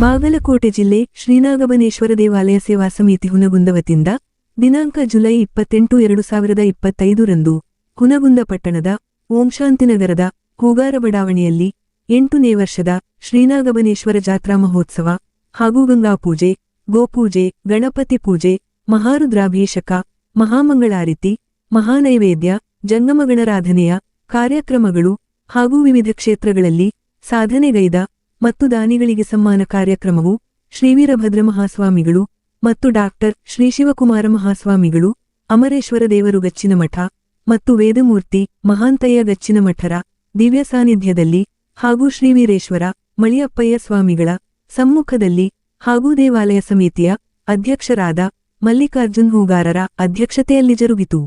ಬಾಗಲಕೋಟೆ ಜಿಲ್ಲೆ ಶ್ರೀನಾಗಬನೇಶ್ವರ ದೇವಾಲಯ ಸೇವಾ ಸಮಿತಿ ಹುನಗುಂದ ವತಿಯಿಂದ ದಿನಾಂಕ ಜುಲೈ 28, 2025 ರಂದು ಹುನಗುಂದ ಪಟ್ಟಣದ ಓಂ ಶಾಂತಿನಗರದ ಹೂಗಾರ ಬಡಾವಣೆಯಲ್ಲಿ 8ನೇ ವರ್ಷದ ಶ್ರೀನಾಗಬನೇಶ್ವರ ಜಾತ್ರಾ ಮಹೋತ್ಸವ ಹಾಗೂ ಗಂಗಾಪೂಜೆ, ಗೋಪೂಜೆ, ಗಣಪತಿ ಪೂಜೆ, ಮಹಾರುದ್ರಾಭಿಷೇಕ, ಮಹಾಮಂಗಳಾರತಿ, ಮಹಾನೈವೇದ್ಯ, ಜಂಗಮಗಣರಾಧನೆಯ ಕಾರ್ಯಕ್ರಮಗಳು ಹಾಗೂ ವಿವಿಧ ಕ್ಷೇತ್ರಗಳಲ್ಲಿ ಸಾಧನೆಗೈದ ಮತ್ತು ದಾನಿಗಳಿಗೆ ಸಮ್ಮಾನ ಕಾರ್ಯಕ್ರಮವು ಶ್ರೀವೀರಭದ್ರ ಮಹಾಸ್ವಾಮಿಗಳು ಮತ್ತು ಡಾಕ್ಟರ್ ಶ್ರೀ ಶಿವಕುಮಾರ ಮಹಾಸ್ವಾಮಿಗಳು, ಅಮರೇಶ್ವರ ದೇವರು ಗಚ್ಚಿನಮಠ ಮತ್ತು ವೇದಮೂರ್ತಿ ಮಹಾಂತಯ್ಯ ಗಚ್ಚಿನಮಠರ ದಿವ್ಯ ಸಾನ್ನಿಧ್ಯದಲ್ಲಿ ಹಾಗೂ ಶ್ರೀವೀರೇಶ್ವರ ಮಳಿಯಪ್ಪಯ್ಯ ಸ್ವಾಮಿಗಳ ಸಮ್ಮುಖದಲ್ಲಿ ಹಾಗೂ ದೇವಾಲಯ ಸಮಿತಿಯ ಅಧ್ಯಕ್ಷರಾದ ಮಲ್ಲಿಕಾರ್ಜುನ್ ಹೂಗಾರರ ಅಧ್ಯಕ್ಷತೆಯಲ್ಲಿ ಜರುಗಿತು.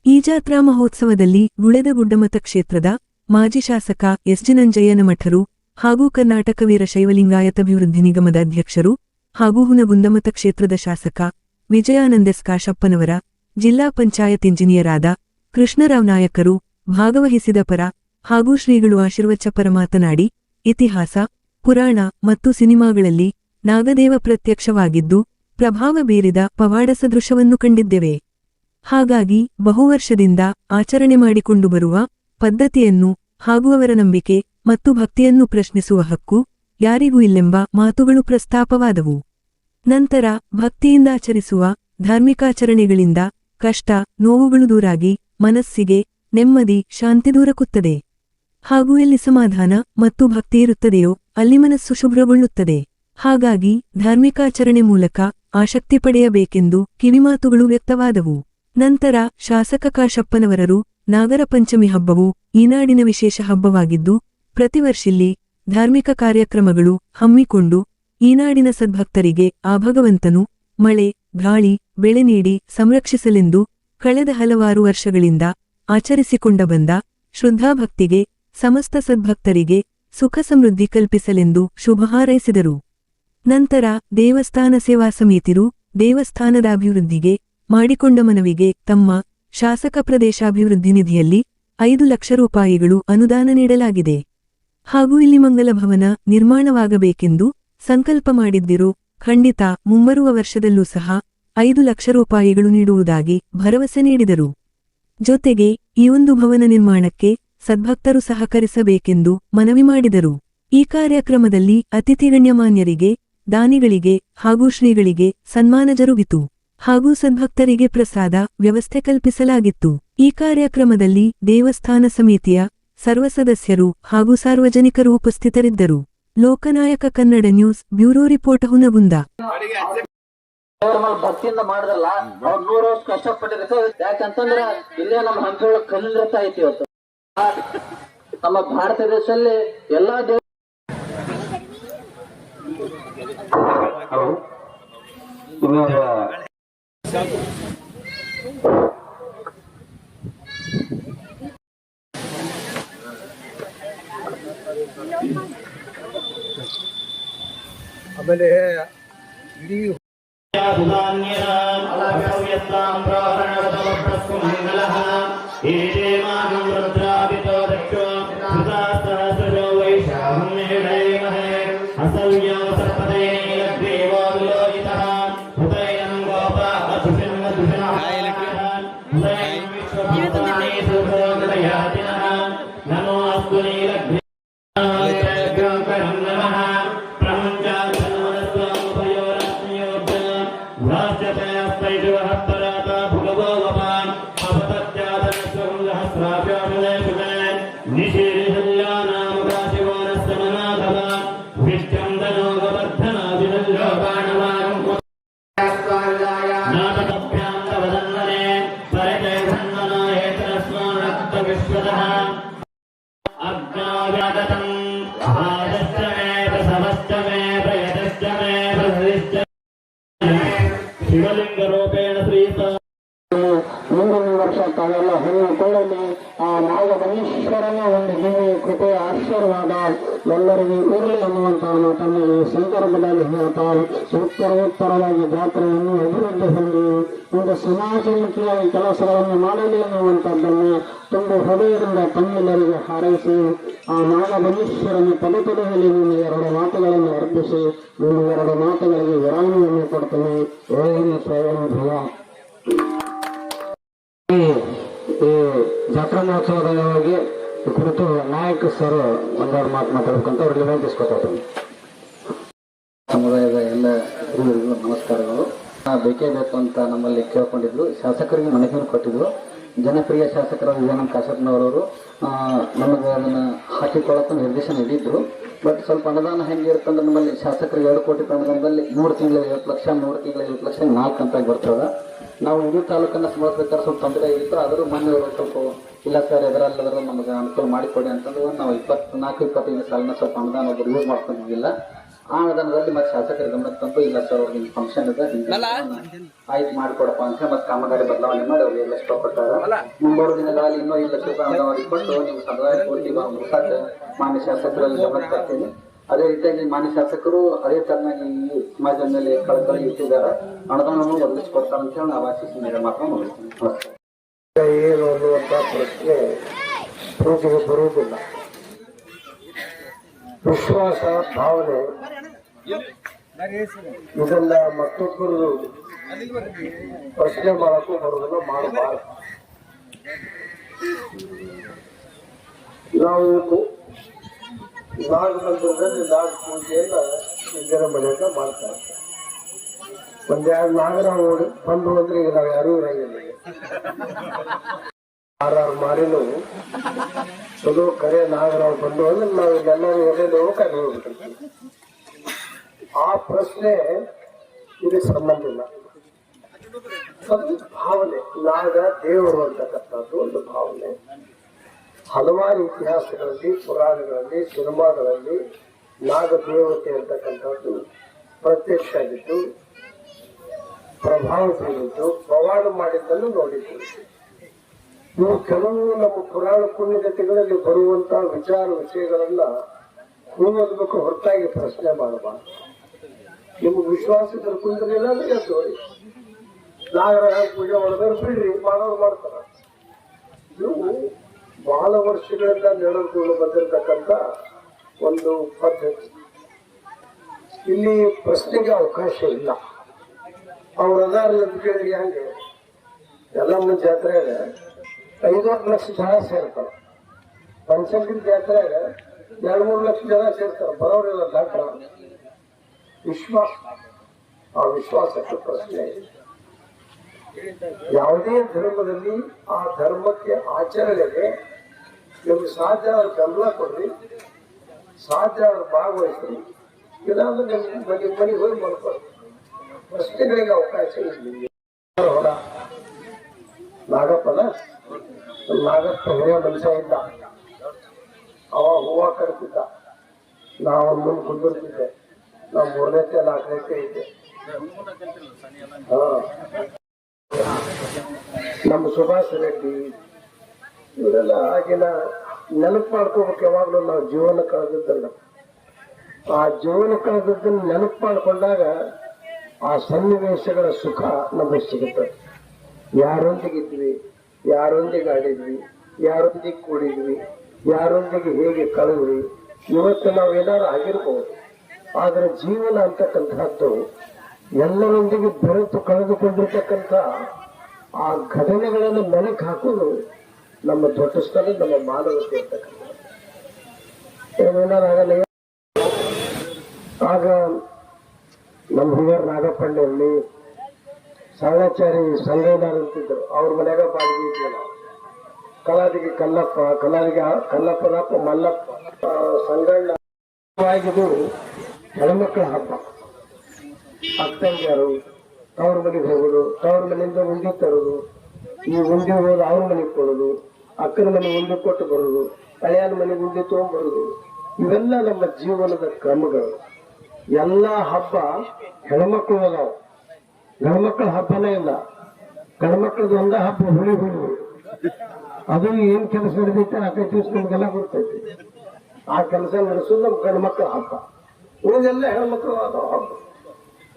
ಈ ಜಾತ್ರಾ ಮಹೋತ್ಸವದಲ್ಲಿ ಗುಳೆದಗುಡ್ಡಮತ ಕ್ಷೇತ್ರದ ಮಾಜಿ ಶಾಸಕ ಎಸ್ ನಂಜಯ್ಯನ ಮಠರು ಹಾಗೂ ಕರ್ನಾಟಕ ವೀರಶೈವಲಿಂಗಾಯತಾಭಿವೃದ್ಧಿ ನಿಗಮದ ಅಧ್ಯಕ್ಷರು ಹಾಗೂ ಹುನಗುಂದ ಕ್ಷೇತ್ರದ ಶಾಸಕ ವಿಜಯಾನಂದೆಸ್ ಕಾಶಪ್ಪನವರ, ಜಿಲ್ಲಾ ಪಂಚಾಯತ್ ಇಂಜಿನಿಯರಾದ ಕೃಷ್ಣರಾವ್ ನಾಯಕರು ಭಾಗವಹಿಸಿದ ಪರ ಹಾಗೂ ಶ್ರೀಗಳು ಆಶೀರ್ವಚಪರ ಮಾತನಾಡಿ, ಇತಿಹಾಸ, ಪುರಾಣ ಮತ್ತು ಸಿನಿಮಾಗಳಲ್ಲಿ ನಾಗದೇವ ಪ್ರತ್ಯಕ್ಷವಾಗಿದ್ದು ಪ್ರಭಾವ ಬೀರಿದ ಪವಾಡ ಸದೃಶವನ್ನು ಕಂಡಿದ್ದೇವೆ. ಹಾಗಾಗಿ ಬಹುವರ್ಷದಿಂದ ಆಚರಣೆ ಮಾಡಿಕೊಂಡು ಬರುವ ಪದ್ಧತಿಯನ್ನು ಹಾಗೂ ಅವರ ನಂಬಿಕೆ ಮತ್ತು ಭಕ್ತಿಯನ್ನು ಪ್ರಶ್ನಿಸುವ ಹಕ್ಕು ಯಾರಿಗೂ ಇಲ್ಲೆಂಬ ಮಾತುಗಳು ಪ್ರಸ್ತಾಪವಾದವು. ನಂತರ ಭಕ್ತಿಯಿಂದ ಆಚರಿಸುವ ಧಾರ್ಮಿಕಾಚರಣೆಗಳಿಂದ ಕಷ್ಟ, ನೋವುಗಳು ದೂರಾಗಿ ಮನಸ್ಸಿಗೆ ನೆಮ್ಮದಿ, ಶಾಂತಿ ದೊರಕುತ್ತದೆ. ಹಾಗೂ ಎಲ್ಲಿ ಸಮಾಧಾನ ಮತ್ತು ಭಕ್ತಿ ಇರುತ್ತದೆಯೋ ಅಲ್ಲಿ ಮನಸ್ಸು ಶುಭ್ರಗೊಳ್ಳುತ್ತದೆ. ಹಾಗಾಗಿ ಧಾರ್ಮಿಕಾಚರಣೆ ಮೂಲಕ ಆಸಕ್ತಿ ಪಡೆಯಬೇಕೆಂದು ಕಿವಿಮಾತುಗಳು ವ್ಯಕ್ತವಾದವು. ನಂತರ ಶಾಸಕ ಕಾಶಪ್ಪನವರರು, ನಾಗರ ಪಂಚಮಿ ಹಬ್ಬವು ಈ ನಾಡಿನ ವಿಶೇಷ ಹಬ್ಬವಾಗಿದ್ದು ಪ್ರತಿವರ್ಷಿಲ್ಲಿ ಧಾರ್ಮಿಕ ಕಾರ್ಯಕ್ರಮಗಳು ಹಮ್ಮಿಕೊಂಡು ಈ ನಾಡಿನ ಸದ್ಭಕ್ತರಿಗೆ ಆ ಭಗವಂತನು ಮಳೆ, ಗಾಳಿ, ಬೆಳೆ ನೀಡಿ ಸಂರಕ್ಷಿಸಲೆಂದು ಕಳೆದ ಹಲವಾರು ವರ್ಷಗಳಿಂದ ಆಚರಿಸಿಕೊಂಡ ಬಂದ ಶ್ರದ್ಧಾಭಕ್ತಿಗೆ ಸಮಸ್ತ ಸದ್ಭಕ್ತರಿಗೆ ಸುಖ ಸಮೃದ್ಧಿ ಕಲ್ಪಿಸಲೆಂದು ಶುಭ ಹಾರೈಸಿದರು. ನಂತರ ದೇವಸ್ಥಾನ ಸೇವಾ ಸಮಿತಿರು ದೇವಸ್ಥಾನದ ಅಭಿವೃದ್ಧಿಗೆ ಮಾಡಿಕೊಂಡ ಮನವಿಗೆ ತಮ್ಮ ಶಾಸಕ ಪ್ರದೇಶಾಭಿವೃದ್ಧಿ ನಿಧಿಯಲ್ಲಿ 5 ಲಕ್ಷ ರೂಪಾಯಿಗಳು ಅನುದಾನ ನೀಡಲಾಗಿದೆ. ಹಾಗೂ ಇಲ್ಲಿ ಮಂಗಲ ಭವನ ನಿರ್ಮಾಣವಾಗಬೇಕೆಂದು ಸಂಕಲ್ಪ ಮಾಡಿದ್ದಿರು ಖಂಡಿತ ಮುಂಬರುವ ವರ್ಷದಲ್ಲೂ ಸಹ 5 ಲಕ್ಷ ರೂಪಾಯಿಗಳು ನೀಡುವುದಾಗಿ ಭರವಸೆ ನೀಡಿದರು. ಜೊತೆಗೆ ಈ ಒಂದು ಭವನ ನಿರ್ಮಾಣಕ್ಕೆ ಸದ್ಭಕ್ತರು ಸಹಕರಿಸಬೇಕೆಂದು ಮನವಿ ಮಾಡಿದರು. ಈ ಕಾರ್ಯಕ್ರಮದಲ್ಲಿ ಅತಿಥಿ ಗಣ್ಯಮಾನ್ಯರಿಗೆ, ದಾನಿಗಳಿಗೆ ಹಾಗೂ ಶ್ರೀಗಳಿಗೆ ಸನ್ಮಾನ ಜರುಗಿತು ಹಾಗೂ ಸದ್ಭಕ್ತರಿಗೆ ಪ್ರಸಾದ ವ್ಯವಸ್ಥೆ ಕಲ್ಪಿಸಲಾಗಿತ್ತು. ಈ ಕಾರ್ಯಕ್ರಮದಲ್ಲಿ ದೇವಸ್ಥಾನ ಸಮಿತಿಯ ಸರ್ವ ಸದಸ್ಯರು ಹಾಗೂ ಸಾರ್ವಜನಿಕರು ಉಪಸ್ಥಿತರಿದ್ದರು. Lokanayaka Kannada news bureau report Hungund. ಭಕ್ತಿಯಿಂದ ಮಾಡಿದ್ರಲ್ಲ ಅವ್ರು 100 ವರ್ಷ ಕಷ್ಟಪಟ್ಟಿದ್ರೆ ಯಾಕಂತಂದ್ರ ಇಲ್ಲೇ ನಮ್ಮ ಹಂಪಿ ಕಲ್ಲಿರತ ಐತಿ. ಇವತ್ತು ನಮ್ಮ ಭಾರತ ದೇಶದಲ್ಲಿ ಎಲ್ಲಾ ಆಮೇಲೆ ಇಡೀ ಶಿವಲಿಂಗ ರೂಪೇಣ ಶ್ರೀ ಮುಂದಿನ ವರ್ಷ ತಾವೆಲ್ಲ ಹಣ್ಣು ಕೊಳ್ಳಲಿ. ಆ ನಾಗಮಹೇಶ್ವರನ ಒಂದು ದಿವ್ಯ ಕೃಪೆ ಆಶೀರ್ವಾದ ಎಲ್ಲರಿಗೂ ಇರಲಿ ಅನ್ನುವಂತ ಮಾತನ್ನು ಈ ಸಂದರ್ಭದಲ್ಲಿ ಹೇಳ್ತಾ ಉತ್ತರೋತ್ತರವಾಗಿ ಜಾತ್ರೆಯನ್ನು ಅಭಿವೃದ್ಧಿ ಹೊಂದಿ ಒಂದು ಸಮಾಜಮುಖಿಯಾಗಿ ಕೆಲಸಗಳನ್ನು ಮಾಡಲಿ ಅನ್ನುವಂಥದ್ದನ್ನು ತುಂಬ ಹೃದಯದಿಂದ ತಮ್ಮೆಲ್ಲರಿಗೆ ಹಾರೈಸಿ ಆ ನಾಗಮಹೇಶ್ವರನ ಪದಪದದಲ್ಲಿ ನೀನು ಎರಡು ಮಾತುಗಳನ್ನು ಅರ್ಪಿಸಿ ನೀನು ಎರಡು ಮಾತುಗಳಿಗೆ ವಿರಾಮವನ್ನು ಕೊಡ್ತೇನೆ. ಓಂ ಸ್ವಯಂ ಭವ. ಈ ಜಾತ್ರಾ ಮಹೋತ್ಸವದ ಕುರಿತು ನಾಯಕ ಸರ್ ಒಂದೆರಡು ಮಾತು ಮಾತಾಡ್ಬೇಕಂತ ಅವ್ರಿಗೆ ವಿನಂತಿಸ್ಕೊತೀನಿ. ಸಮುದಾಯದ ಎಲ್ಲ ಹಿರಿಯರಿಗೂ ನಮಸ್ಕಾರಗಳು. ಬೇಕೇ ಬೇಕು ಅಂತ ನಮ್ಮಲ್ಲಿ ಕೇಳ್ಕೊಂಡಿದ್ರು, ಶಾಸಕರಿಗೆ ಮನವಿಯನ್ನು ಕೊಟ್ಟಿದ್ರು. ಜನಪ್ರಿಯ ಶಾಸಕರ ವಿಜಯನಂದ ಕಾಶಪ್ಪನವರವರು ನಮಗೆ ಅದನ್ನು ಹಾಕಿಕೊಳ್ಳೋಕೆ ನಿರ್ದೇಶನ ನೀಡಿದ್ರು. ಬಟ್ ಸ್ವಲ್ಪ ಅನುದಾನ ಹೆಂಗೆ ಇರುತ್ತಂದ್ರೆ ನಮ್ಮಲ್ಲಿ ಶಾಸಕರಿಗೆ 2 ಕೋಟಿ ಅನುದಾನದಲ್ಲಿ 3 ತಿಂಗಳ 50 ಲಕ್ಷ 3 ತಿಂಗಳ 50 ಲಕ್ಷ 4 ಕಂತಾಗಿ ಬರ್ತದೆ. ನಾವು ಇಡೀ ತಾಲೂಕನ್ನು ಸಂಭಾಳಿಸ್ಬೇಕಾದ್ರೆ ಸ್ವಲ್ಪ ತೊಂದರೆ ಆಗಿತ್ತು. ಆದರೂ ಮನೆಯವರು ಸ್ವಲ್ಪ ಇಲ್ಲ ಸರ್ ಎದರಲ್ಲಾದ್ರೂ ನಮಗೆ ಅನುಕೂಲ ಮಾಡಿಕೊಡಿ ಅಂತಂದ್ರೆ ನಾವು 24-25 ಸಾಲಿನ ಸ್ವಲ್ಪ ಅನುದಾನ ಒಬ್ಬರು ಯೂಸ್ ಮಾಡ್ಕೊಂಡಿದ್ದಿಲ್ಲ. ಆ ಅನುದಾನದಲ್ಲಿ ಮತ್ತೆ ಶಾಸಕರ ಗಮನಕ್ಕೆ ತಂದು ಇಲ್ಲ ಸರ್ ಅವ್ರಿಗೆ ಫಂಕ್ಷನ್ ಇದೆ ಆಯ್ತು ಮಾಡಿಕೊಡಪ್ಪ ಅಂತ ಮತ್ತೆ ಕಾಮಗಾರಿ ಬದಲಾವಣೆ ಮಾಡಿ ಅವ್ರಿಗೆ ಎಲ್ಲ ಸ್ಟಾಪ್ ಕೊಟ್ಟಾರ. ಮುಂಬರುವ ದಿನಗಳಲ್ಲಿ ಇನ್ನೂ 5 ಲಕ್ಷ ರೂಪಾಯಿ ಅನುದಾನ ಕೊಟ್ಟು ನೀವು ಸಮುದಾಯ ಪೂರ್ತಿ ಮುಗಿಸಾಕ ಮಾನ್ಯ ಶಾಸಕರಲ್ಲಿ ಗಮನಕ್ಕೆ ತರ್ತೀನಿ. ಅದೇ ರೀತಿಯಾಗಿ ಮಾನ್ಯ ಶಾಸಕರು ಅದೇ ತರನಾಗಿ ಈ ಸಮಾಜದ ಮೇಲೆ ಕಳಕಳಿ ಇಟ್ಟಿದ್ದಾರೆ, ಅನುದಾನವನ್ನು ಒದಗಿಸಿಕೊಡ್ತಾರೆ ಅಂತ ಹೇಳಿ ನಾವು ಆಶಿಸಿ ಮೇಲೆ ಮಾತ್ರ ಮುಗಿಸ್ತೀನಿ. ಏನು ಅನ್ನುವಂಥ ಪ್ರಶ್ನೆ ಪೂಜೆಗೆ ಬರುವುದಿಲ್ಲ. ವಿಶ್ವಾಸ, ಭಾವನೆ ಇದೆಲ್ಲ ಮತ್ತೊಬ್ಬರು ಪ್ರಶ್ನೆ ಮಾಡಕ್ಕೂ ಬರುವುದಿಲ್ಲ, ಮಾಡಬಾರದು. ನಾವು ನಾಗ ಮಂದಿರದಲ್ಲಿ ನಾಗ ಪೂಜೆಯನ್ನ ಇದರ ಮನೆಯಿಂದ ಮಾಡ್ತಾ ಇರ್ತಾರೆ. ಒಂದೆರಡು ನಾಗರಾವ್ ಬಂದು ಅಂದ್ರೆ ಈಗ ನಾವು ಯಾರೂ ಇರಂಗಿಲ್ಲ. 6 ಮಾರಿನೂ ಚಲೋ ಕರೆ ನಾಗರಾವ್ ಬಂದು ಅಂದ್ರೆ ನಾವು ಎಲ್ಲರೂ ಎಲ್ಲೆಲ್ಲೋ ಕರೆ ಹೋಗ್ಬಿಟ್ಟಿರ್ತೀವಿ. ಆ ಪ್ರಶ್ನೆ ಇದಕ್ಕೆ ಸಂಬಂಧ ಇಲ್ಲ. ಅದು ಭಾವನೆ. ನಾಗ ದೇವರು ಅಂತಕ್ಕಂಥದ್ದು ಒಂದು ಭಾವನೆ. ಹಲವಾರು ಇತಿಹಾಸಗಳಲ್ಲಿ, ಪುರಾಣಗಳಲ್ಲಿ, ಸಿನಿಮಾಗಳಲ್ಲಿ ನಾಗ ದೇವತೆ ಅಂತಕ್ಕಂಥದ್ದು ಪ್ರತ್ಯಕ್ಷ ಆಗಿದ್ದು, ಪ್ರಭಾವ ಬೀರಿದ್ದು, ಪವಾಡ ಮಾಡಿದ್ದನ್ನು ನೋಡಿದ್ದು. ಇವು ಕೆಲವು ನಮ್ಮ ಪುರಾಣ ಪುಣ್ಯಕಥೆಗಳಲ್ಲಿ ಬರುವಂತಹ ವಿಷಯಗಳನ್ನ ಓದಬೇಕು, ಹೊರತಾಗಿ ಪ್ರಶ್ನೆ ಮಾಡಬಾರ್ದು. ನಿಮ್ಗೆ ವಿಶ್ವಾಸದ ಕುಂದಿರಲಿಲ್ಲ ಅಂದ್ರೆ ಎದ್ದೋರಿ. ನಾಗರ ಪೂಜೆ ಮಾಡಿದ್ರೆ ಬಿಡ್ರಿ, ಮಾಡೋರು ಮಾಡ್ತಾರ. ಇವು ಬಹಳ ವರ್ಷಗಳಿಂದ ನಡೆದುಕೊಂಡು ಬಂದಿರತಕ್ಕಂಥ ಒಂದು ಪದ್ಧತಿ. ಇಲ್ಲಿ ಪ್ರಶ್ನೆಗೆ ಅವಕಾಶ ಇಲ್ಲ. ಅವ್ರ ಅದಾರಲ್ಲ ಕೇಳಿದ್ರೆ ಹಂಗೆ ಎಲ್ಲಮ್ಮ ಜಾತ್ರೆಯಾಗ 5-6 ಲಕ್ಷ ಜನ ಸೇರ್ತಾರೆ. ಪಂಚಮಿ ಜಾತ್ರೆಯಾಗ 2-3 ಲಕ್ಷ ಜನ ಸೇರ್ತಾರೆ. ಬರೋರಿಲ್ಲ ಡಾಕ್ಟರ್. ವಿಶ್ವಾಸ, ಆ ವಿಶ್ವಾಸಕ್ಕೆ ಪ್ರಶ್ನೆ ಇದೆ. ಯಾವುದೇ ಧರ್ಮದಲ್ಲಿ ಆ ಧರ್ಮಕ್ಕೆ ಆಚರಣೆಗೆ ನಿಮ್ಗೆ ಸಾಧ್ಯ ಅವ್ರ ಬೆಂಬಲ ಕೊಡ್ರಿ, ಸಾಧ್ಯ ಅವ್ರು ಭಾಗವಹಿಸ್ರಿ, ಇಲ್ಲಾಂದ್ರೆ ನಿಮ್ಮ ಮನೆಗೆ ಹೋಗಿ ಮಾಡ್ಕೊಳ್ರಿ. ಪ್ರಶ್ನೆಗಳಿಗೆ ಅವಕಾಶ ಇಲ್ಲ. ಹೊಡ ನಾಗಪ್ಪನ ನಾಗಪ್ಪ ಹಿರಿಯ ಮನುಷ್ಯ ಇದ್ದ. ಅವ ಹೂವ ಕಟ್ತಿದ್ದ. ನಾವು ಮುಂದೆ ಕುಂದಿರ್ತಿದ್ದೆ. ನಾವು 3ನೇ 4ನೇ ಇದ್ದೆ. ನಮ್ಮ ಸುಭಾಷ್ ರೆಡ್ಡಿ ಇವರೆಲ್ಲ ಆಗಿನ ನೆನಪು ಮಾಡ್ಕೋಬೇಕು. ಯಾವಾಗಲೂ ನಾವು ಜೀವನ ಕಳೆದಿದ್ದಲ್ಲ, ಆ ಜೀವನ ಕಳೆದದ್ದನ್ನು ನೆನಪು ಮಾಡಿಕೊಂಡಾಗ ಆ ಸನ್ನಿವೇಶಗಳ ಸುಖ ನಮಗೆ ಸಿಗುತ್ತದೆ. ಯಾರೊಂದಿಗಿದ್ವಿ, ಯಾರೊಂದಿಗೆ ಆಡಿದ್ವಿ, ಯಾರೊಂದಿಗೆ ಕೂಡಿದ್ವಿ, ಯಾರೊಂದಿಗೆ ಹೇಗೆ ಕಳೆದ್ವಿ. ಇವತ್ತು ನಾವು ಏನಾದ್ರು ಆಗಿರ್ಬೋದು, ಆದರೆ ಜೀವನ ಅಂತಕ್ಕಂಥದ್ದು ಎಲ್ಲರೊಂದಿಗೆ ಬೆರೆತು ಕಳೆದುಕೊಂಡಿರ್ತಕ್ಕಂಥ ಆ ಘಟನೆಗಳನ್ನು ಮೆಲುಕು ಹಾಕೋದು ನಮ್ಮ ದೊಡ್ಡ ಸ್ಥಳ, ನಮ್ಮ ಮಾನವತೆ ಇರ್ತಕ್ಕಂಥ. ಏನೇನಾಗಲ್ಲ. ಆಗ ನಮ್ಮ ಹಿರಿಯರ್ ನಾಗಪ್ಪಣ್ಣಲ್ಲಿ ಸಾಗಾಚಾರಿ ಸಂಗಯ್ಯನಾರ್ ಅಂತಿದ್ರು. ಅವ್ರ ಮನೆಯಾಗ ಬಾಡಿಗೆ ಇದ್ವಿ ನಾವು. ಕಲಾದಿಗೆ ಕಲ್ಲಪ್ಪ, ಕಲಾದಿಗೆ ಕಲ್ಲಪ್ಪನಪ್ಪ, ಮಲ್ಲಪ್ಪ, ಸಂಗಣ್ಣ. ಇದು ಹೆಣ್ಮಕ್ಳ ಹಬ್ಬ. ಅಕ್ಕಂಗ್ಯಾರು ಅವ್ರ ಮನೆಗೆ ಹೋಗೋದು, ಅವ್ರ ಮನೆಯಿಂದ ಉಂಡಿ ತರೋದು, ಈ ಉಂಡಿ ಹೋದ ಅವ್ರ ಮನೆಗೆ ಕೊಡೋದು, ಅಕ್ಕನ ಮನೆ ಉಂಡಿ ಕೊಟ್ಟು ಬರೋದು, ಹಳೆಯನ ಮನೆಗೆ ಉಂಡಿ ತಗೊಂಡ್ಬರೋದು. ಇವೆಲ್ಲ ನಮ್ಮ ಜೀವನದ ಕ್ರಮಗಳು. ಎಲ್ಲ ಹಬ್ಬ ಹೆಣ್ಮಕ್ಳು ಅದಾವ, ಗಂಡ್ಮಕ್ಳ ಹಬ್ಬನೇ ಇಲ್ಲ. ಗಂಡ್ಮಕ್ಳದ್ದು ಒಂದ ಹಬ್ಬ ಹುಳಿ ಅದು ಏನ್ ಕೆಲಸ ನಡೆದೈತೆ ಆ ಕೈ ದಿವಸ ನಮ್ಗೆಲ್ಲ ಗೊತ್ತೈತಿ. ಆ ಕೆಲಸ ನಡೆಸೋದು ನಮ್ಮ ಗಂಡು ಮಕ್ಕಳ ಹಬ್ಬ, ಉಳಿದೆಲ್ಲ ಹೆಣ್ಮಕ್ಳು ಅದು ಹಬ್ಬ.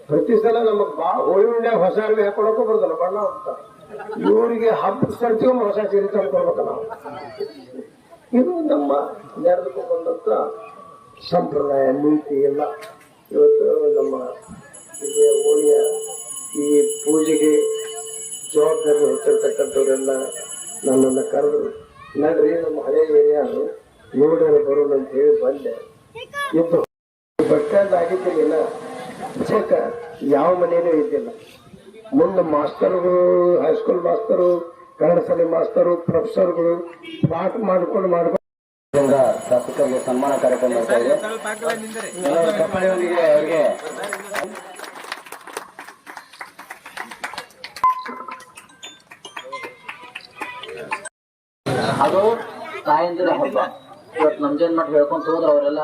ಪ್ರತಿ ಸಲ ನಮಗ್ ಹೋಳಿ ಹುಣ್ಣ್ಯಾಗ ಹೊಸ ಅರ್ವಿ ಹಾಕೊಳಕ್ಕೂ ಬರೋದಲ್ಲ ಬಣ್ಣ ಅಂತ, ಇವರಿಗೆ ಹಬ್ಬ ಸರ್ತಿಗೊಮ್ಮೆ ಹೊಸ ಸೀರೆ ತಂದ್ಕೊಳ್ಬೇಕ ನಾವು. ಇದು ನಮ್ಮ ನಡೆದುಕೊಂಡು ಬಂದಂತ ಸಂಪ್ರದಾಯ ನೀತಿ ಎಲ್ಲ. ಇವತ್ತು ನಮ್ಮ ಹೋಳಿಯ ಈ ಪೂಜೆಗೆ ಜವಾಬ್ದಾರಿ ಹೊತ್ತಿರ್ತಕ್ಕಂಥವರೆಲ್ಲ ನನ್ನನ್ನು ಕರೆದ್ರು. ನಡ್ರಿ ನಮ್ಮ ಹಳೆ ಏರಿಯಾ ನೋಡ್ಯಾರ ಬರೋಣ ಅಂತ ಹೇಳಿ ಬಂದೆ. ಇದ್ದು ಬಟ್ಟೆಲ್ಲ ಆಗಿದ್ದಿಲ್ಲ, ಚೆಕ್ ಯಾವ ಮನೆಯಲ್ಲೂ ಇದ್ದಿಲ್ಲ. ಮುಂದೆ ಮಾಸ್ತರ್ಗಳು, ಹೈಸ್ಕೂಲ್ ಮಾಸ್ತರು, ಕನ್ನಡ ಶಾಲೆ ಮಾಸ್ತರು, ಪ್ರೊಫೆಸರ್ಗಳು ಪಾಠ ಮಾಡ್ಕೊಂಡು ಶಾಸಕರಿಗೆ ಸನ್ಮಾನ ಕಾರ್ಯಕ್ರಮ ಮಾಡ್ತಾ ಇದೆ. ಕಪ್ಪಳಿಯೊಂದಿಗೆ ಅವರಿಗೆ ಅದು ತಾಯಂದಿರ ಹಬ್ಬ. ಇವತ್ತು ನಮ್ ಜನ್ಮಟ್ ಹೇಳ್ಕೊಂತ ಹೋದ್ರೆ ಅವರೆಲ್ಲ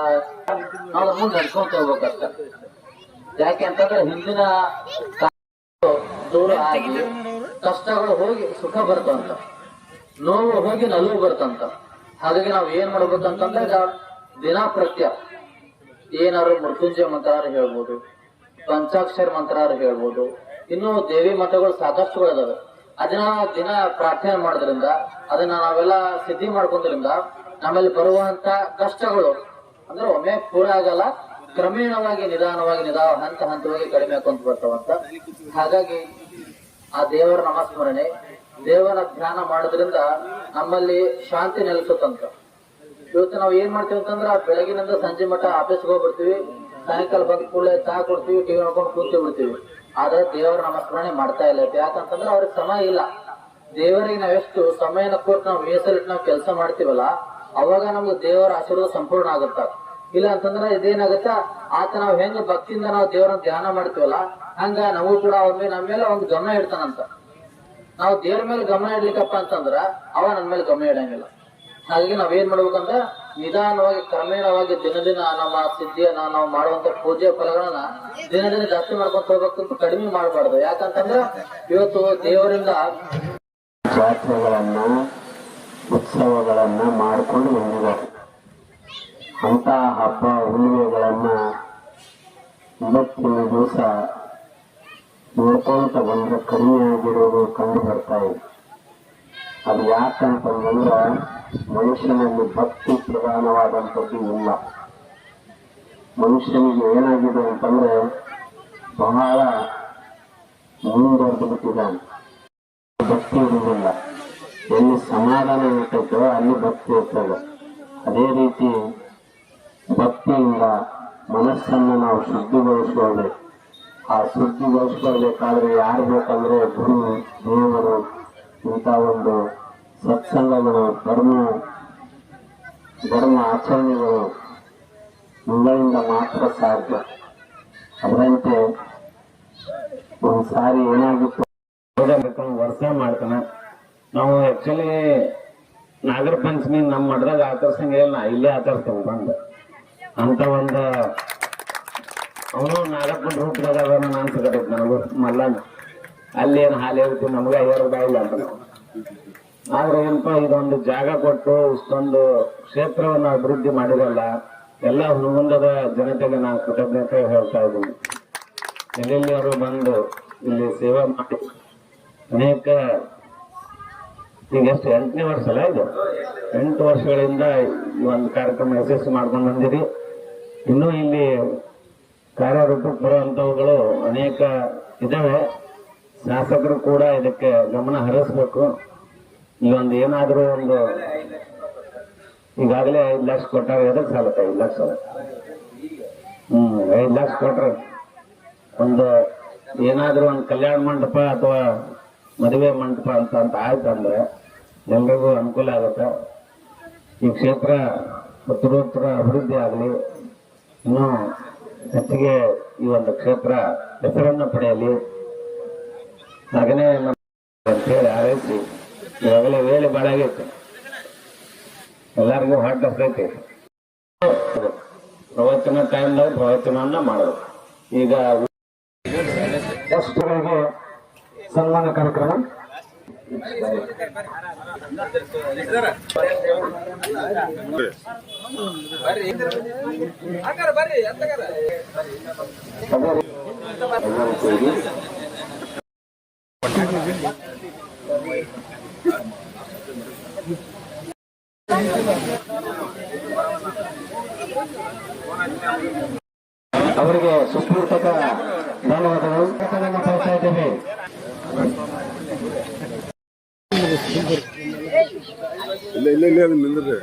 ನಾವು ಮುಂದೆ ನಡ್ಕೊಂತ ಹೋಗ್ಬೇಕಷ್ಟ. ಯಾಕೆ ಅಂತಂದ್ರೆ ಹಿಂದಿನ ದೂರ ಆಗಿ ಕಷ್ಟಗಳು ಹೋಗಿ ಸುಖ ಬರ್ತಂತ, ನೋವು ಹೋಗಿ ನಲುವು ಬರ್ತಂತ. ಹಾಗಾಗಿ ನಾವ್ ಏನ್ ಮಾಡ್ಬೇಕಂತಂದ್ರೆ ದಿನಪ್ರತ್ಯ ಏನಾದ್ರು ಮೃತ್ಯುಂಜಯ ಮಂತ್ರಾರ ಹೇಳ್ಬೋದು, ಪಂಚಾಕ್ಷರ ಮಂತ್ರಾರ ಹೇಳ್ಬೋದು, ಇನ್ನು ದೇವಿ ಮಠಗಳು ಸಾಕಷ್ಟುಗಳು ಅದಾವೆ. ಅದನ್ನ ದಿನ ಪ್ರಾರ್ಥನೆ ಮಾಡೋದ್ರಿಂದ, ಅದನ್ನ ನಾವೆಲ್ಲ ಸಿದ್ಧಿ ಮಾಡ್ಕೊಂಡ್ರಿಂದ ನಮ್ಮಲ್ಲಿ ಬರುವಂತ ಕಷ್ಟಗಳು ಅಂದ್ರೆ ಒಮ್ಮೆ ಪೂರ ಆಗಲ್ಲ, ಕ್ರಮೇಣವಾಗಿ ನಿಧಾನವಾಗಿ ಹಂತ ಹಂತವಾಗಿ ಕಡಿಮೆ ಹಾಕೊಂತ ಬರ್ತಾವಂತ. ಹಾಗಾಗಿ ಆ ದೇವರ ನಾಮಸ್ಮರಣೆ, ದೇವರ ಧ್ಯಾನ ಮಾಡೋದ್ರಿಂದ ನಮ್ಮಲ್ಲಿ ಶಾಂತಿ ನೆಲೆಸುತ್ತಂತ. ಇವತ್ತು ನಾವು ಏನ್ ಮಾಡ್ತೀವಿ ಅಂತಂದ್ರ ಬೆಳಗಿನಿಂದ ಸಂಜೆ ಮಠ ಆಫೀಸ್ಗೆ ಹೋಗ್ಬಿಡ್ತೀವಿ, ಸಾಯಂಕಾಲ ಬಂದ ಕೂಡಲೇ ಚಹಾ ಕೊಡ್ತೀವಿ, ಟಿವಿ ನೋಡ್ಕೊಂಡು ಕೂತಿ ಬಿಡ್ತೀವಿ. ಆದ್ರೆ ದೇವರ ನಾಮಸ್ಮರಣೆ ಮಾಡ್ತಾ ಇಲ್ಲ. ಯಾಕಂತಂದ್ರೆ ಅವ್ರಿಗೆ ಸಮಯ ಇಲ್ಲ. ದೇವರಿಗೆ ನಾವೆಷ್ಟು ಸಮಯನ ಕೊಟ್ಟು ನಾವು ಮೀಸಲಿಟ್ಟು ನಾವು ಕೆಲಸ ಮಾಡ್ತೀವಲ್ಲ, ಅವಾಗ ನಮ್ಗೆ ದೇವರ ಆಶೀರ್ವಾದ ಸಂಪೂರ್ಣ ಆಗುತ್ತ. ಇಲ್ಲ ಅಂತಂದ್ರೆ ಇದೇನಾಗತ್ತ, ಆತ ನಾವು ಹೆಂಗ್ ಭಕ್ತಿಯಿಂದ ನಾವು ದೇವರನ್ನ ಧ್ಯಾನ ಮಾಡ್ತೀವಲ್ಲ, ಹಂಗ ನಾವು ಕೂಡ ಅವ್ರ ನಮ್ಮ ಮೇಲೆ ಒಂದು ಗಮನ ಇಡ್ತಾನಂತ. ನಾವು ದೇವ್ರ ಮೇಲೆ ಗಮನ ಇಡ್ಲಿಕ್ಕಪ್ಪ ಅಂತಂದ್ರ ಅವ ನನ್ನ ಮೇಲೆ ಗಮನ ಇಡಂಗಿಲ್ಲ. ಹಾಗಾಗಿ ನಾವೇನ್ ಮಾಡ್ಬೇಕಂದ್ರ ನಿಧಾನವಾಗಿ ಕ್ರಮೇಣವಾಗಿ ದಿನ ನಮ್ಮ ಸಿದ್ಧಿಯನ್ನ ನಾವು ಮಾಡುವಂತ ಪೂಜೆ ಫಲಗಳನ್ನ ದಿನ ಜಾಸ್ತಿ ಮಾಡ್ಕೊಂತ ಹೋಗ್ಬೇಕಂತ ಕಡಿಮೆ ಮಾಡಬಾರ್ದು. ಯಾಕಂತಂದ್ರ ಇವತ್ತು ದೇವರಿಂದ ಜಾತ್ರೆಗಳನ್ನ ಉತ್ಸವಗಳನ್ನ ಮಾಡಿಕೊಂಡು ಬಂದಿದ್ದಾರೆ. ಅಂತ ಹಬ್ಬ ಹುಣ್ಣಿಮೆಗಳನ್ನ ಇವತ್ತಿನ ದಿವಸ ನೋಡ್ಕೊಂತ ಬಂದ್ರೆ ಕಡಿಮೆ ಆಗಿರೋದು ಕಂಡು ಬರ್ತಾ ಇದೆ. ಅದು ಯಾಕಂತಂದ್ರೆ ಮನುಷ್ಯನಲ್ಲಿ ಭಕ್ತಿ ಪ್ರಧಾನವಾದಂಥದ್ದು ಇಲ್ಲ. ಮನುಷ್ಯನಿಗೆ ಏನಾಗಿದೆ ಅಂತಂದ್ರೆ ಬಹಳ ಮುಂದುವರೆದು ಬಿಟ್ಟಿದ್ದಾನೆ, ಭಕ್ತಿ ಇರುವುದಿಲ್ಲ. ಎಲ್ಲಿ ಸಮಾಧಾನ ಇರ್ತೈತೋ ಅಲ್ಲಿ ಭಕ್ತಿ ಇರ್ತದೆ. ಅದೇ ರೀತಿ ಭಕ್ತಿಯಿಂದ ಮನಸ್ಸನ್ನು ನಾವು ಶುದ್ಧಿಗೊಳಿಸ್ಕೊಳ್ಬೇಕು. ಆ ಶುದ್ಧಿಗೊಳಿಸ್ಕೊಳ್ಬೇಕಾದ್ರೆ ಯಾರು ಬೇಕಂದ್ರೆ ಗುರು, ದೇವರು, ಇಂಥ ಒಂದು ಸತ್ಸಂಗಗಳು, ಧರ್ಮ ಆಚರಣೆಗಳು ಇವುಗಳಿಂದ ಮಾತ್ರ ಸಾಧ್ಯ. ಅದರಂತೆ ಒಂದ್ಸಾರಿ ಏನಾಗಿತ್ತು, ವರ್ಷ ಮಾಡ್ತಾನೆ. ನಾವು ಆಕ್ಚುಲಿ ನಾಗರ ಪಂಚಮಿ ನಮ್ಮ ಮಠದಾಗ ಆಚರಿಸಂಗಿಲ್ಲ, ಇಲ್ಲೇ ಆಚರಿಸ್ತೇವೆ ಬಂದು. ಅಂತ ಒಂದು ಅವನು ನಾಗಪ್ಪನ ರೂಪದಾಗ ಅನ್ಸಕತ್ತೈತಿ ನನಗೂ ಮಲ್ಲನ. ಅಲ್ಲಿ ಏನು ಹಾಲು ಹೇಳ್ತೀವಿ, ನಮ್ಗೆ 50 ರೂಪಾಯಿ ಇಲ್ಲ ಅಂತ ನಾವು. ಆದ್ರೆ ಏನಪ್ಪ, ಇದೊಂದು ಜಾಗ ಕೊಟ್ಟು ಇಷ್ಟೊಂದು ಕ್ಷೇತ್ರವನ್ನು ಅಭಿವೃದ್ಧಿ ಮಾಡಿರಲ್ಲ, ಎಲ್ಲ ಹುಡುಗಂದದ ಜನತೆಗೆ ನಾನು ಕೃತಜ್ಞತೆ ಹೇಳ್ತಾ ಇದ್ದೀನಿ. ಎಲ್ಲೆಲ್ಲಿ ಅವರು ಬಂದು ಇಲ್ಲಿ ಸೇವೆ ಮಾಡಿ ಅನೇಕ, ಈಗ ಎಷ್ಟು 8ನೇ ವರ್ಷ ಅಲ್ಲ ಇದು, 8 ವರ್ಷಗಳಿಂದ ಈ ಒಂದು ಕಾರ್ಯಕ್ರಮ ಯಶಸ್ವಿ ಮಾಡ್ಕೊಂಡು ಬಂದಿರಿ. ಇನ್ನೂ ಇಲ್ಲಿ ಕಾರ್ಯರೂಪಕ್ಕೆ ಬರುವಂಥವುಗಳು ಅನೇಕ ಇದಾವೆ. ಶಾಸಕರು ಕೂಡ ಇದಕ್ಕೆ ಗಮನ ಹರಿಸ್ಬೇಕು. ಇಲ್ಲೊಂದು ಏನಾದರೂ ಒಂದು ಈಗಾಗಲೇ 5 ಲಕ್ಷ ಕೊಟ್ಟಾಗ ಎದಕ್ಕೆ ಸಾಲತ್ತ? 5 ಲಕ್ಷ 5 ಲಕ್ಷ ಕೊಟ್ರೆ ಒಂದು ಏನಾದರೂ ಒಂದು ಕಲ್ಯಾಣ ಮಂಟಪ ಅಥವಾ ಮದುವೆ ಮಂಟಪ ಅಂತ ಆಯ್ತಂದ್ರೆ ಎಲ್ರಿಗೂ ಅನುಕೂಲ ಆಗುತ್ತೆ. ಈ ಕ್ಷೇತ್ರ ಉತ್ತರೋತ್ತರ ಅಭಿವೃದ್ಧಿ ಆಗಲಿ, ಇನ್ನೂ ಹೆಚ್ಚಿಗೆ ಈ ಒಂದು ಕ್ಷೇತ್ರ ಹೆಸರನ್ನು ಪಡೆಯಲಿ. ಹಾಗನೇ ಅಂತೇಳಿ ಆರೈಸಿ ಇವಾಗಲೇ ವೇಳೆ ಭಾಳ ಆಗೈತೆ, ಎಲ್ಲರಿಗೂ ಹೊಟ್ಟೆ ಹಸ್ತೈತಿ. ಪ್ರವಚನ ಟೈಮ್ದಾಗ ಪ್ರವಚನವನ್ನ ಮಾಡೋದು. ಈಗ ಗೆಸ್ಟ್ಗಳಿಗೆ ಸನ್ಮಾನ ಕಾರ್ಯಕ್ರಮ ಅವರಿಗೆ ಸುಪೂರ್ತಕ ಧನ್ಯವಾದಗಳು ಮಾಡ್ತಾ ಇದ್ದೇವೆ. ಇಲ್ಲ ಅದು ನಿಂದ್ರೆ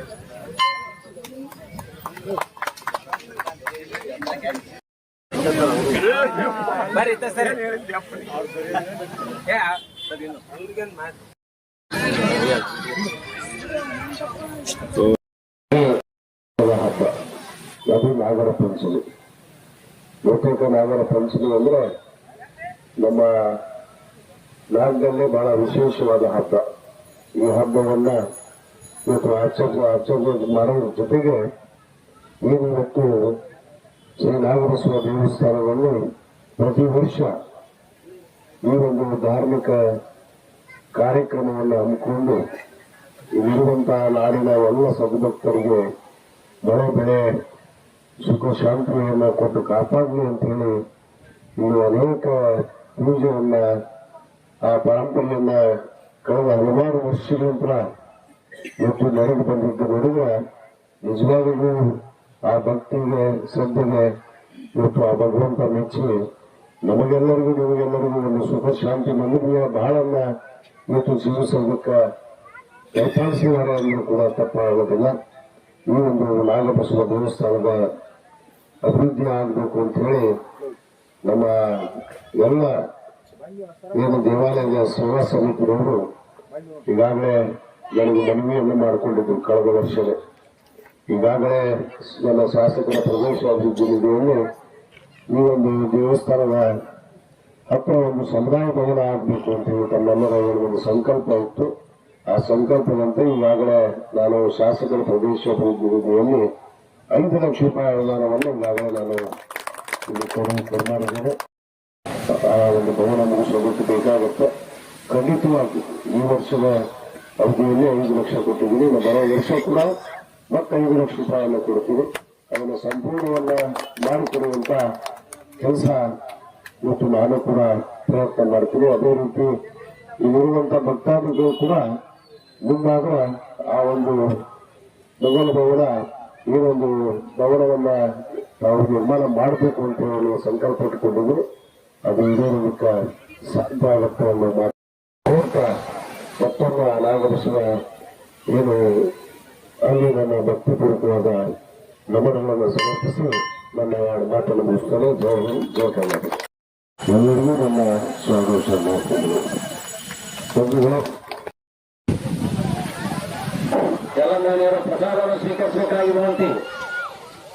ಹಬ್ಬ ಅದು ನಾಗರ ಪಂಚಮಿ. ಬಹುತೇಕ ನಾಗರ ಪಂಚಮಿ ಅಂದ್ರೆ ನಮ್ಮ ನಾಗದಲ್ಲಿ ಬಹಳ ವಿಶೇಷವಾದ ಹಬ್ಬ. ಈ ಹಬ್ಬವನ್ನ ಇವತ್ತು ಆಚರಣೆ ಮಾಡೋದ್ರ ಜೊತೆಗೆ ಏನು ಇವತ್ತು ಶ್ರೀ ನಾಗೇಶ್ವರ ದೇವಸ್ಥಾನವನ್ನು ಪ್ರತಿ ವರ್ಷ ಈ ಒಂದು ಧಾರ್ಮಿಕ ಕಾರ್ಯಕ್ರಮವನ್ನು ಹಮ್ಮಿಕೊಂಡು ಇಲ್ಲಿರುವಂತಹ ನಾಡಿನ ಎಲ್ಲ ಸದ್ಭಕ್ತರಿಗೆ ಮಳೆ ಬೆಳೆ ಸುಖ ಶಾಂತಿಯನ್ನು ಕೊಟ್ಟು ಕಾಪಾಡಲಿ ಅಂತೇಳಿ ಇಲ್ಲಿ ಅನೇಕ ಪೂಜೆಯನ್ನ ಆ ಪರಂಪರೆಯನ್ನ ಕಳೆದ ಹಲವಾರು ವರ್ಷಗಳಿಂದ ಇವತ್ತು ನಡೆದು ಬಂದಿದ್ದು ನೋಡಿದ್ರೆ ನಿಜವಾಗಲೂ ಆ ಭಕ್ತಿಗೆ ಶ್ರದ್ಧೆಗೆ ಇವತ್ತು ಆ ಭಗವಂತ ಮೆಚ್ಚಿ ನಮಗೆಲ್ಲರಿಗೂ ನಿಮಗೆಲ್ಲರಿಗೂ ಒಂದು ಸುಖ ಶಾಂತಿ ನೆಮ್ಮದಿಯ ಬಹಳನ್ನ ಇವತ್ತು ಜೀವಿಸೋದಕ್ಕೆ ಏರ್ಪಡಿಸಿದ್ದಾರೆ ಅಂದ್ರೂ ಕೂಡ ತಪ್ಪಾಗೋದಿಲ್ಲ. ಈ ಒಂದು ನಾಗಬಸವ ದೇವಸ್ಥಾನದ ಅಭಿವೃದ್ಧಿ ಆಗಬೇಕು ಅಂತ ಹೇಳಿ ನಮ್ಮ ಎಲ್ಲ ಏನು ದೇವಾಲಯದ ಸೇವಾ ಸಮಿತಿಯವರು ಈಗಾಗಲೇ ನನಗೆ ಮನವಿಯನ್ನು ಮಾಡಿಕೊಂಡಿದ್ರು ಕಳೆದ ವರ್ಷವೇ. ಈಗಾಗಲೇ ನನ್ನ ಶಾಸಕರ ಪ್ರದೇಶ ಅಭಿವೃದ್ಧಿ ನಿಧಿಯಲ್ಲಿ ಈ ಒಂದು ದೇವಸ್ಥಾನದ ಹತ್ತಿರ ಒಂದು ಸಮುದಾಯ ಭವನ ಆಗಬೇಕು ಅಂತ ಹೇಳಿ ತಮ್ಮೆಲ್ಲರ ಒಂದು ಸಂಕಲ್ಪ ಇತ್ತು. ಆ ಸಂಕಲ್ಪದಂತೆ ಈಗಾಗಲೇ ನಾನು ಶಾಸಕರ ಪ್ರದೇಶ ಅಭಿವೃದ್ಧಿ ನಿಧಿಯಲ್ಲಿ 5 ಲಕ್ಷ ರೂಪಾಯಿ ಅನುದಾನವನ್ನು ಈಗಾಗಲೇ ನಾನು ಇಲ್ಲಿ ಕೊಡಮಾಡಿದ್ದೇನೆ. ಆ ಒಂದು ಭವನ ಮುಗಿಸೋದಕ್ಕೆ ಬೇಕಾಗುತ್ತೆ. ಖಂಡಿತವಾಗಿ ಈ ವರ್ಷದ ಅವಧಿಯಲ್ಲಿ 5 ಲಕ್ಷ ಕೊಟ್ಟಿದ್ದೀನಿ. ಬರೋ ವರ್ಷ ಕೂಡ ಮತ್ತೆ 5 ಲಕ್ಷ ರೂಪಾಯಿಯನ್ನು ಕೊಡ್ತೀವಿ. ಅದನ್ನು ಸಂಪೂರ್ಣವನ್ನ ಮಾಡಿಕೊಡುವಂತ ಕೆಲಸ ಇವತ್ತು ನಾನು ಕೂಡ ಪ್ರಯತ್ನ ಮಾಡ್ತೀನಿ. ಅದೇ ರೀತಿ ಇಲ್ಲಿರುವಂತ ಭಕ್ತಾದಿಗಳು ಕೂಡ ಮುಂದಾಗ ಆ ಒಂದು ಮೊದಲ ಭವನ ಏನೊಂದು ಭವನವನ್ನ ನಾವು ನಿರ್ಮಾಣ ಮಾಡಬೇಕು ಅಂತ ಹೇಳಿ ಸಂಕಲ್ಪ ಇಟ್ಟುಕೊಂಡಿದ್ರು. ಅದು ಈಡೇರೋದಕ್ಕೆ ಸಾಧ್ಯ ಆಗುತ್ತೆ ಅನ್ನೋ ಮಾತು ಮತ್ತೊಮ್ಮೆ ನಾಗಬಸವ ಏನು ಅಲ್ಲಿ ನನ್ನ ಭಕ್ತಿಪೂರ್ವಕವಾದ ನಮನಗಳನ್ನು ಸಮರ್ಪಿಸಿ ನನ್ನ 2 ಮಾತನ್ನು ಮುಗಿಸ್ತಾನೆ. ಜೈ ಹಿಂದ್, ಜೈ ಕರ್ನಾಟಕ. ಎಲ್ಲರಿಗೂ ನನ್ನ ಸ್ವಾಗತ ಮಾಡ್ತಿದ್ರು. ಎಲ್ಲ ಪ್ರಸಾದವನ್ನು ಸ್ವೀಕರಿಸಬೇಕಾಗಿ ವಿನಂತಿ.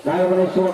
ನಾಗೇಶ್ವರ